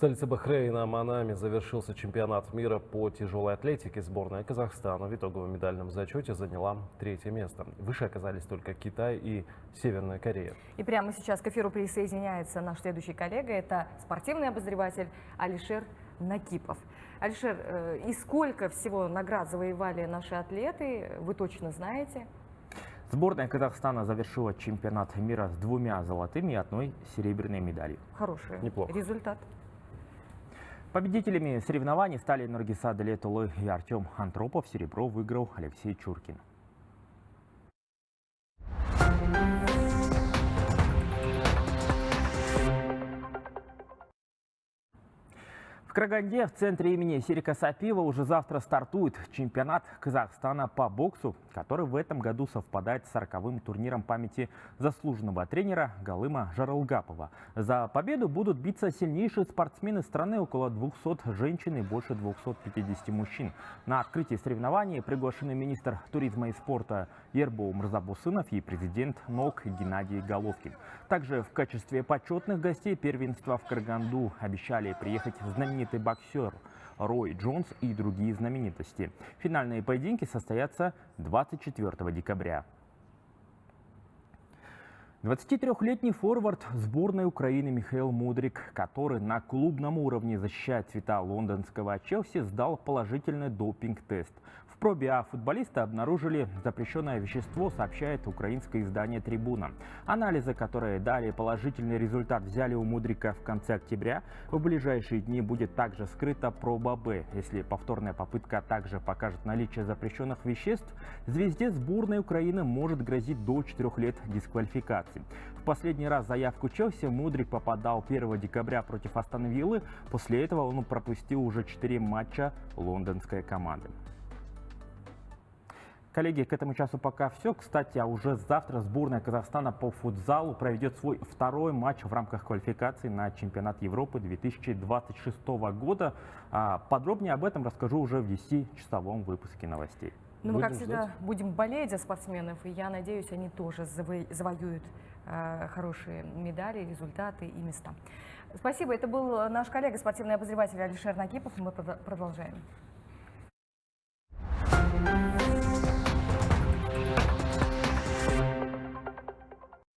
столице Бахрейна, Манаме, завершился чемпионат мира по тяжелой атлетике. Сборная Казахстана в итоговом медальном зачете заняла 3-е место. Выше оказались только Китай и Северная Корея. И прямо сейчас к эфиру присоединяется наш следующий коллега. Это спортивный обозреватель Алишер Накипов. Алишер, и сколько всего наград завоевали наши атлеты, вы точно знаете? Сборная Казахстана завершила чемпионат мира с 2 золотыми и 1 серебряной медалью. Хороший результат. Победителями соревнований стали Нургиса Далетулы и Артем Антропов. Серебро выиграл Алексей Чуркин. В Караганде, в центре имени Серика Сапиева, уже завтра стартует чемпионат Казахстана по боксу, который в этом году совпадает с 40-м турниром памяти заслуженного тренера Галыма Жарылгапова. За победу будут биться сильнейшие спортсмены страны, около 200 женщин и больше 250 мужчин. На открытии соревнований приглашены министр туризма и спорта Ербол Мырзабусынов и президент НОК Геннадий Головкин. Также в качестве почетных гостей первенства в Караганду обещали приехать знаменитые боксер Рой Джонс и другие знаменитости. Финальные поединки состоятся 24 декабря. 23-летний форвард сборной Украины Михаил Мудрик, который на клубном уровне защищает цвета лондонского Челси, сдал положительный допинг-тест. В пробе А футболиста обнаружили запрещенное вещество, сообщает украинское издание «Трибуна». Анализы, которые дали положительный результат, взяли у Мудрика в конце октября. В ближайшие дни будет также скрыта проба Б. Если повторная попытка также покажет наличие запрещенных веществ, звезде сборной Украины может грозить до 4 лет дисквалификации. В последний раз заявку Челси Мудрик попадал 1 декабря против Астон Виллы. После этого он пропустил уже 4 матча лондонской команды. Коллеги, к этому часу пока все. Кстати, а уже завтра сборная Казахстана по футзалу проведет свой 2-й матч в рамках квалификации на чемпионат Европы 2026 года. Подробнее об этом расскажу уже в 10-часовом выпуске новостей. Ну, мы, как всегда, будем болеть за спортсменов, и я надеюсь, они тоже завоюют хорошие медали, результаты и места. Спасибо. Это был наш коллега, спортивный обозреватель Алишер Накипов. Мы продолжаем.